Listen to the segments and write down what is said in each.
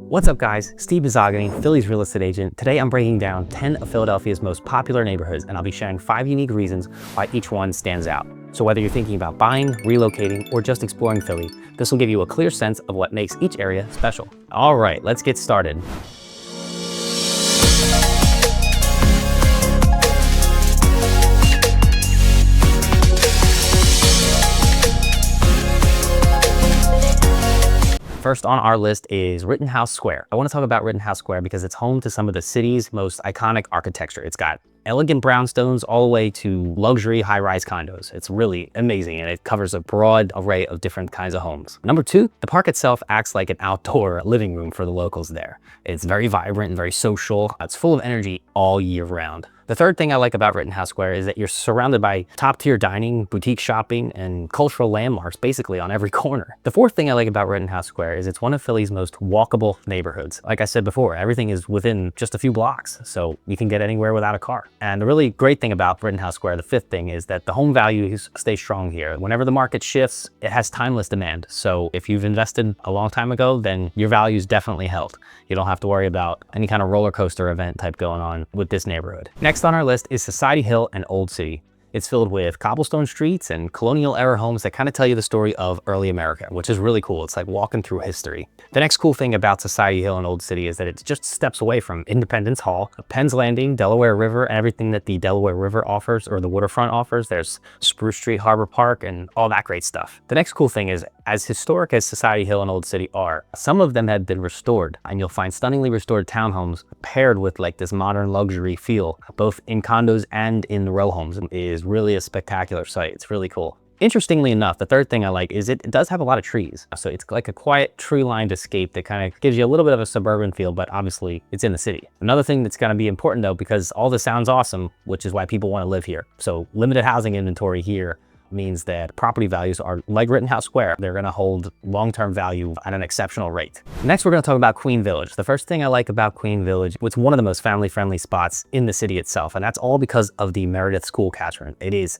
What's up guys, Steve Buzogany, Philly's real estate agent. Today I'm breaking down 10 of Philadelphia's most popular neighborhoods, and I'll be sharing 5 unique reasons why each one stands out. So whether you're thinking about buying, relocating, or just exploring Philly, this will give you a clear sense of what makes each area special. All right, let's get started. First on our list is Rittenhouse Square. I want to talk about Rittenhouse Square because it's home to some of the city's most iconic architecture. It's got elegant brownstones all the way to luxury high-rise condos. It's really amazing, and it covers a broad array of different kinds of homes. Number 2, the park itself acts like an outdoor living room for the locals there. It's very vibrant and very social. It's full of energy all year round. The third thing I like about Rittenhouse Square is that you're surrounded by top-tier dining, boutique shopping, and cultural landmarks basically on every corner. The fourth thing I like about Rittenhouse Square is it's one of Philly's most walkable neighborhoods. Like I said before, everything is within just a few blocks, so you can get anywhere without a car. And the really great thing about Rittenhouse Square, the fifth thing, is that the home values stay strong here. Whenever the market shifts, it has timeless demand. So if you've invested a long time ago, then your value's definitely held. You don't have to worry about any kind of roller coaster event type going on with this neighborhood. Next on our list is Society Hill and Old City. It's filled with cobblestone streets and colonial era homes that kind of tell you the story of early America, which is really cool. It's like walking through history. The next cool thing about Society Hill and Old City is that it's just steps away from Independence Hall, Penn's Landing, Delaware River, and everything that the Delaware River offers or the waterfront offers. There's Spruce Street, Harbor Park, and all that great stuff. The next cool thing is, as historic as Society Hill and Old City are, some of them have been restored, and you'll find stunningly restored townhomes paired with like this modern luxury feel, both in condos and in the row homes. It is really a spectacular sight. It's really cool. Interestingly enough, the third thing I like is it does have a lot of trees. So it's like a quiet tree-lined escape that kind of gives you a little bit of a suburban feel, but obviously it's in the city. Another thing that's going to be important though, because all this sounds awesome, which is why people want to live here. So limited housing inventory here means that property values are like Rittenhouse Square. They're going to hold long-term value at an exceptional rate. Next, we're going to talk about Queen Village. The first thing I like about Queen Village, it's one of the most family-friendly spots in the city itself, and that's all because of the Meredith School catchment.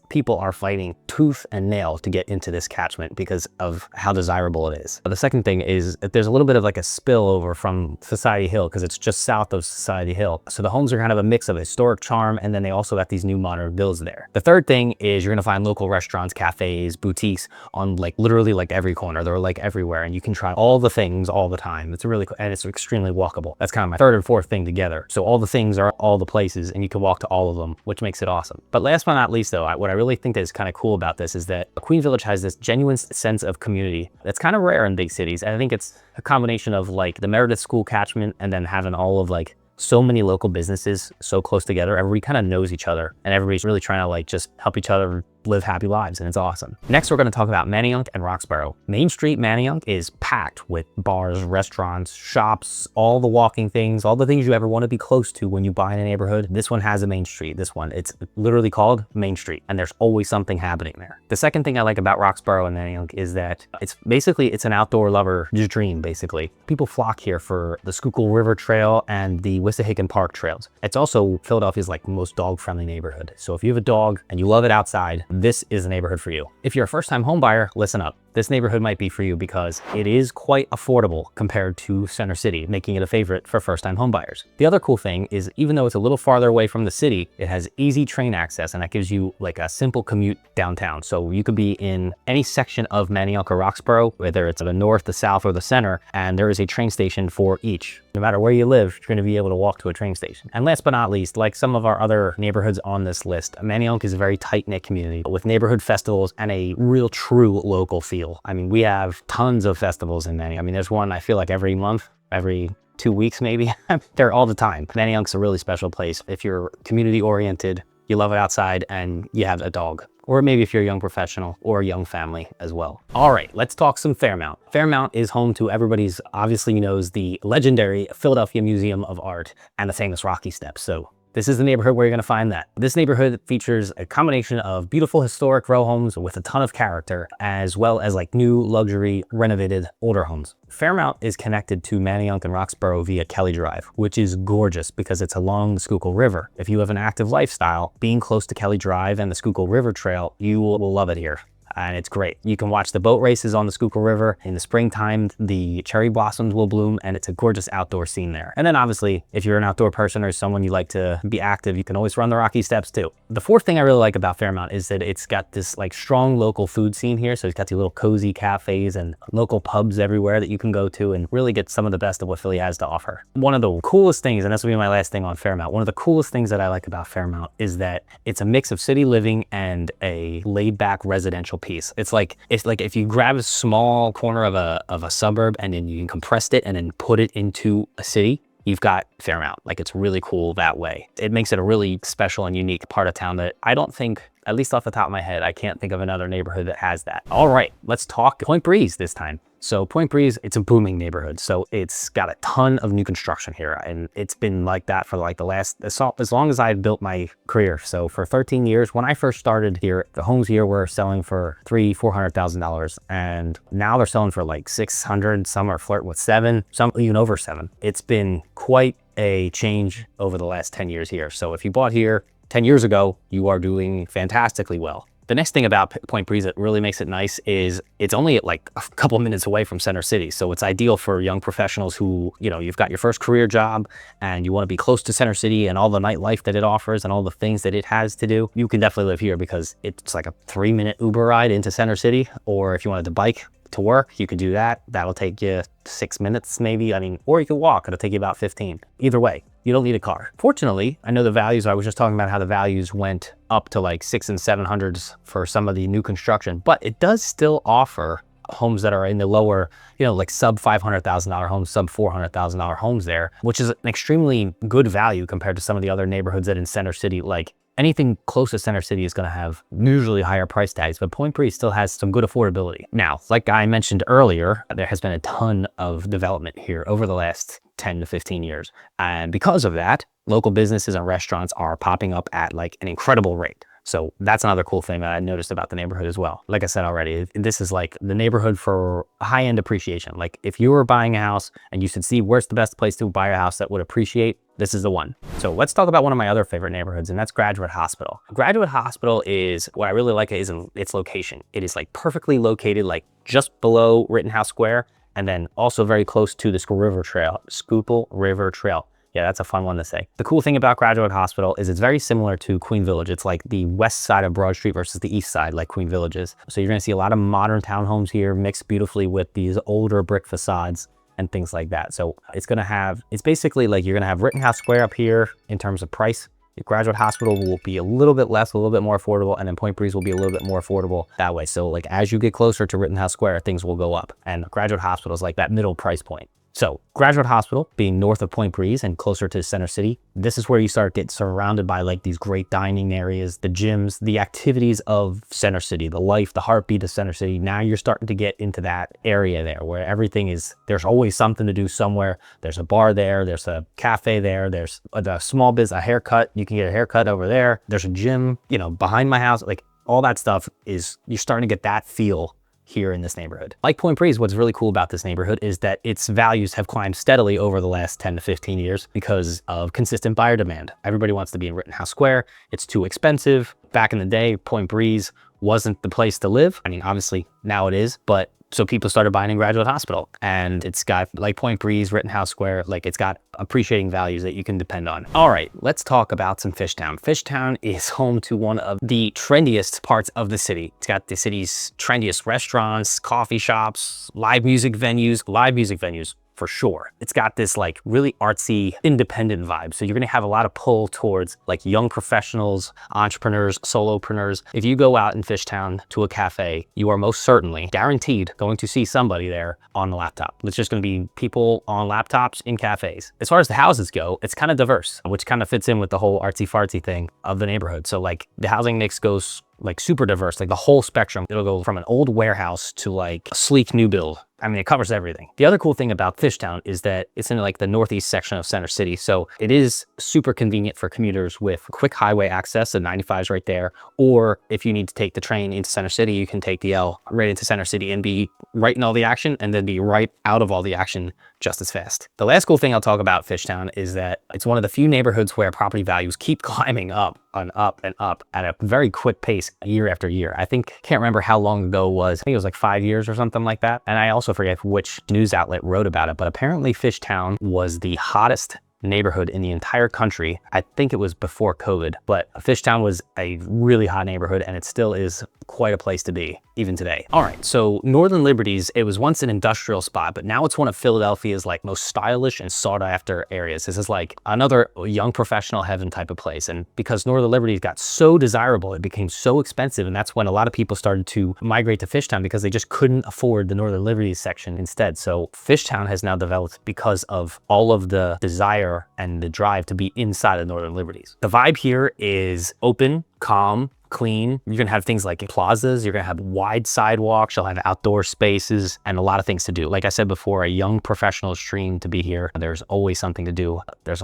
People are fighting tooth and nail to get into this catchment because of how desirable it is. The second thing is that there's a little bit of like a spillover from Society Hill because it's just south of Society Hill. So the homes are kind of a mix of historic charm, and then they also got these new modern builds there. The third thing is you're going to find local restaurants, cafes, boutiques on like literally like every corner. They're like everywhere, and you can try all the things all the time. It's really cool, and it's extremely walkable. That's kind of my third and fourth thing together. So all the things are all the places, and you can walk to all of them, which makes it awesome. But last but not least though, what I really think that is kind of cool about this is that Queen Village has this genuine sense of community that's kind of rare in big cities. And I think it's a combination of like the Meredith School catchment and then having all of like so many local businesses so close together. Everybody kind of knows each other, and everybody's really trying to like just help each other live happy lives, and it's awesome. Next, we're going to talk about Manayunk and Roxborough. Main Street Manayunk is packed with bars, restaurants, shops, all the walking things, all the things you ever want to be close to when you buy in a neighborhood. This one has a main street. This one, it's literally called Main Street, and there's always something happening there. The second thing I like about Roxborough and Manayunk is that it's an outdoor lover's dream, basically. People flock here for the Schuylkill River Trail and the Wissahickon Park trails. It's also Philadelphia's like most dog-friendly neighborhood. So if you have a dog and you love it outside, this is a neighborhood for you. If you're a first-time home buyer, listen up. This neighborhood might be for you because it is quite affordable compared to Center City, making it a favorite for first-time home buyers. The other cool thing is even though it's a little farther away from the city, it has easy train access, and that gives you like a simple commute downtown. So you could be in any section of Manayunk or Roxborough, whether it's the north, the south, or the center, and there is a train station for each. No matter where you live, you're going to be able to walk to a train station. And last but not least, like some of our other neighborhoods on this list, Manayunk is a very tight-knit community with neighborhood festivals and a real true local feel. I mean, we have tons of festivals in Manayunk. I mean, there's one I feel like every month, every 2 weeks maybe. They're all the time. Manayunk's a really special place. If you're community oriented, you love it outside, and you have a dog. Or maybe if you're a young professional or a young family as well. All right, let's talk some Fairmount. Fairmount is home to everybody's obviously knows the legendary Philadelphia Museum of Art and the famous Rocky Steps. So this is the neighborhood where you're going to find that. This neighborhood features a combination of beautiful historic row homes with a ton of character, as well as like new luxury renovated older homes. Fairmount is connected to Manayunk and Roxborough via Kelly Drive, which is gorgeous because it's along the Schuylkill River. If you have an active lifestyle, being close to Kelly Drive and the Schuylkill River Trail, you will love it here. and it's great. You can watch the boat races on the Schuylkill River. In the springtime, the cherry blossoms will bloom, and it's a gorgeous outdoor scene there. And then obviously, if you're an outdoor person or someone you like to be active, you can always run the Rocky Steps too. The fourth thing I really like about Fairmount is that it's got this like strong local food scene here. So it's got these little cozy cafes and local pubs everywhere that you can go to and really get some of the best of what Philly has to offer. One of the coolest things, and this will be my last thing on Fairmount, one of the coolest things that I like about Fairmount is that it's a mix of city living and a laid-back residential piece. It's like if you grab a small corner of a suburb and then you compressed it and then put it into a city, you've got Fairmount. Like, it's really cool that way. It makes it a really special and unique part of town that I don't think, at least off the top of my head, I can't think of another neighborhood that has that. All right, let's talk Point Breeze this time. So Point Breeze, it's a booming neighborhood. So it's got a ton of new construction here. And it's been like that for like the last, as long as I've built my career. So for 13 years, when I first started here, the homes here were selling for $300,000-$400,000. And now they're selling for like 600, some are flirting with 7, some even over 7. It's been quite a change over the last 10 years here. So if you bought here 10 years ago, you are doing fantastically well. The next thing about Point Breeze that really makes it nice is it's only like a couple minutes away from Center City. So it's ideal for young professionals who, you know, you've got your first career job and you want to be close to Center City and all the nightlife that it offers and all the things that it has to do. You can definitely live here because it's like a 3-minute Uber ride into Center City. Or if you wanted to bike to work, you could do that. That'll take you 6 minutes maybe. I mean, or you could walk, it'll take you about 15. Either way, you don't need a car. Fortunately, I know the values, I was just talking about how the values went up to like 600s and 700s for some of the new construction, but it does still offer homes that are in the lower, you know, like sub $500,000 homes, sub $400,000 homes there, which is an extremely good value compared to some of the other neighborhoods that in Center City, like anything close to Center City is going to have usually higher price tags, but Point Breeze still has some good affordability. Now, like I mentioned earlier, there has been a ton of development here over the last 10 to 15 years. And because of that, local businesses and restaurants are popping up at like an incredible rate. So that's another cool thing that I noticed about the neighborhood as well. Like I said already, this is like the neighborhood for high-end appreciation. Like if you were buying a house and you should see where's the best place to buy a house that would appreciate, this is the one. So let's talk about one of my other favorite neighborhoods, and that's Graduate Hospital. Graduate Hospital is, what I really like is in its location. It is like perfectly located, like just below Rittenhouse Square, and then also very close to the Schuylkill River Trail. Yeah, that's a fun one to say. The cool thing about Graduate Hospital is it's very similar to Queen Village. It's like the west side of Broad Street versus the east side, like Queen Village is. So you're gonna see a lot of modern townhomes here mixed beautifully with these older brick facades and things like that. So it's basically like you're gonna have Rittenhouse Square up here in terms of price. Graduate Hospital will be a little bit less, a little bit more affordable, and then Point Breeze will be a little bit more affordable that way. So like as you get closer to Rittenhouse Square, things will go up, and Graduate Hospital is like that middle price point. So Graduate Hospital being north of Point Breeze and closer to Center City, this is where you start getting surrounded by like these great dining areas, the gyms, the activities of Center City, the life, the heartbeat of Center City. Now you're starting to get into that area there where everything is, there's always something to do somewhere. There's a bar there, there's a cafe there, there's a small business, a haircut. You can get a haircut over there. There's a gym, you know, behind my house. Like all that stuff is, you're starting to get that feel here in this neighborhood. Like Point Breeze, what's really cool about this neighborhood is that its values have climbed steadily over the last 10 to 15 years because of consistent buyer demand. Everybody wants to be in Rittenhouse Square. It's too expensive. Back in the day, Point Breeze wasn't the place to live. I mean, obviously now it is, but so people started buying in Graduate Hospital, and it's got like Point Breeze, Rittenhouse Square, like it's got appreciating values that you can depend on. All right, let's talk about some Fishtown. Fishtown is home to one of the trendiest parts of the city. It's got the city's trendiest restaurants, coffee shops, live music venues for sure. It's got this like really artsy, independent vibe. So you're gonna have a lot of pull towards like young professionals, entrepreneurs, solopreneurs. If you go out in Fishtown to a cafe, you are most certainly guaranteed going to see somebody there on a laptop. It's just gonna be people on laptops in cafes. As far as the houses go, it's kind of diverse, which kind of fits in with the whole artsy fartsy thing of the neighborhood. So like the housing mix goes like super diverse, like the whole spectrum. It'll go from an old warehouse to like a sleek new build. I mean, it covers everything. The other cool thing about Fishtown is that it's in like the northeast section of Center City. So it is super convenient for commuters with quick highway access. The 95 is right there. Or if you need to take the train into Center City, you can take the L right into Center City and be right in all the action and then be right out of all the action just as fast. The last cool thing I'll talk about Fishtown is that it's one of the few neighborhoods where property values keep climbing up and up and up at a very quick pace year after year. Can't remember how long ago it was. I think it was like 5 years or something like that. And I also forget which news outlet wrote about it, but apparently Fishtown was the hottest neighborhood in the entire country. I think it was before COVID, but Fishtown was a really hot neighborhood and it still is quite a place to be even today. All right, so Northern Liberties, it was once an industrial spot, but now it's one of Philadelphia's like most stylish and sought after areas. This is like another young professional heaven type of place. And because Northern Liberties got so desirable, it became so expensive. And that's when a lot of people started to migrate to Fishtown because they just couldn't afford the Northern Liberties section instead. So Fishtown has now developed because of all of the desire and the drive to be inside of Northern Liberties. The vibe here is open, calm, clean. You're gonna have things like plazas, you're gonna have wide sidewalks, you'll have outdoor spaces and a lot of things to do. Like I said before, a young professional's dream to be here. There's always something to do. It's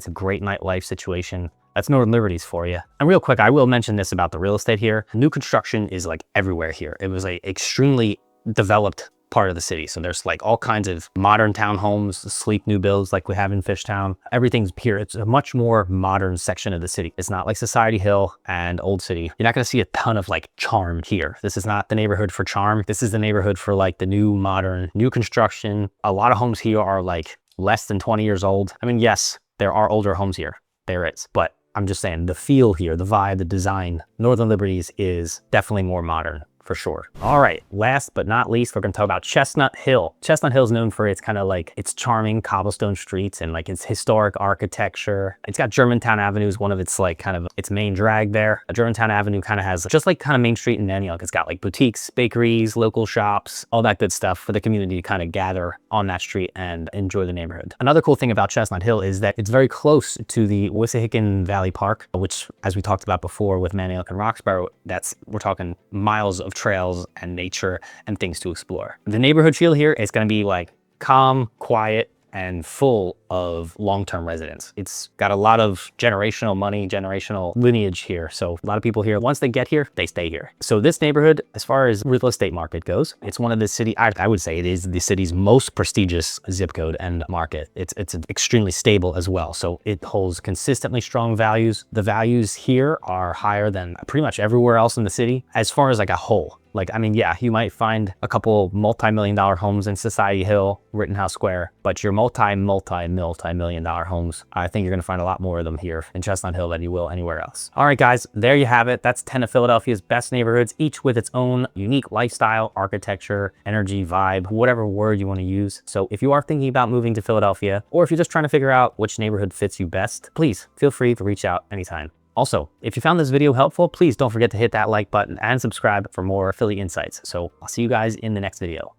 a great nightlife situation. That's Northern Liberties for you. And real quick, I will mention this about the real estate here. New construction is like everywhere here. It was a extremely developed part of the city. So there's like all kinds of modern townhomes, sleek new builds like we have in Fishtown. Everything's here. It's a much more modern section of the city. It's not like Society Hill and Old City. You're not going to see a ton of like charm here. This is not the neighborhood for charm. This is the neighborhood for like the new modern, new construction. A lot of homes here are like less than 20 years old. I mean, yes, there are older homes here. There is, but I'm just saying the feel here, the vibe, the design, Northern Liberties is definitely more modern. For sure. All right, last but not least, we're gonna talk about Chestnut Hill. Chestnut Hill is known for its kind of like its charming cobblestone streets and like its historic architecture. It's got Germantown Avenue is one of its like kind of its main drag there. Germantown Avenue kind of has just like kind of Main Street in Manayunk. It's got like boutiques, bakeries, local shops, all that good stuff for the community to kind of gather on that street and enjoy the neighborhood. Another cool thing about Chestnut Hill is that it's very close to the Wissahickon Valley Park, which as we talked about before with Manayunk and Roxborough, we're talking miles of trails and nature and things to explore. The neighborhood feel here is going to be like calm, quiet, and full of long-term residents. It's got a lot of generational money, generational lineage here. So a lot of people here, once they get here, they stay here. So this neighborhood, as far as real estate market goes, it's one of the city, I would say it is the city's most prestigious zip code and market. It's extremely stable as well. So it holds consistently strong values. The values here are higher than pretty much everywhere else in the city as far as like a whole. Like, I mean, yeah, you might find a couple multi-million-dollar homes in Society Hill, Rittenhouse Square, but your multi-million-dollar homes, I think you're gonna find a lot more of them here in Chestnut Hill than you will anywhere else. All right, guys, there you have it. That's 10 of Philadelphia's best neighborhoods, each with its own unique lifestyle, architecture, energy, vibe, whatever word you wanna use. So if you are thinking about moving to Philadelphia, or if you're just trying to figure out which neighborhood fits you best, please feel free to reach out anytime. Also, if you found this video helpful, please don't forget to hit that like button and subscribe for more Philly insights. So I'll see you guys in the next video.